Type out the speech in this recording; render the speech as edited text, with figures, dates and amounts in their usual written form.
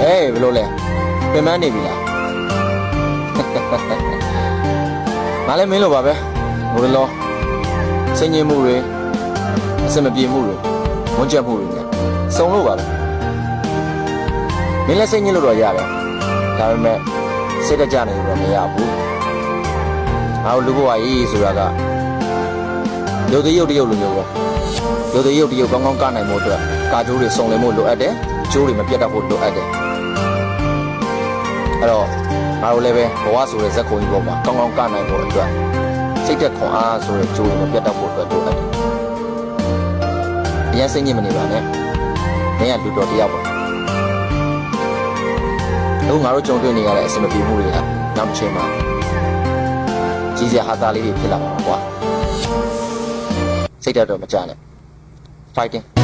ဘယ်လိုလဲပြင်ပန်းနေပြီလားငါလည်းမင်းလိုပါပဲဟိုလောစိတ်ညစ်မှုတွေအစမပြေမှုတွေဝန်းကျက်မှုတွေနဲ့စုံလို့ပါပဲမင်းလည်းစိတ်ညစ်လို့တော့ရတယ်ဒါပေမဲ့စိတ်တကြနေလို့တော့မရဘူးငါတို့လူဘဝကြီးဆိုတာကရုပ်တရုပ်တရုပ်လိုမျိုးပေါ့ရုပ်တရုပ်တရုပ်ကောင်းကောင်းကနိုင်ဖို့အတွက်ကာကြိုးတွေစုံလင်ဖို့လိုအပ်တယ်ကျိုးတွေမပြတ်တတ်ဖို့လိုအပ်တယ်အဲ့တော့ငါတို့လည်းပဲဘဝဆိုတဲ့ဇက်ခုံကြီးပေါ်မှာကောင်းကောင်းကနိုင်ဖို့အတွက်စိတ်သက်ခွန်အားဆိုတဲ့ကျိုးတွေမပြတ်တတ်ဖို့အတွက်လိုအပ်တယ်အရင်စိတ်ညစ်မနေပါနဲ့မင်းကလူတော်တယောက်ပါတို့ငါတို့ကြုံတွေ့နေရတဲ့အစမပြေမှုတွေကနောက်တစ်ချိန်မှာကြီးစရာဟာတာလေးတွေဖြစ်လာမှာပါကွာစိတ်ဓာတ်တော့မကြနဲ့ fighting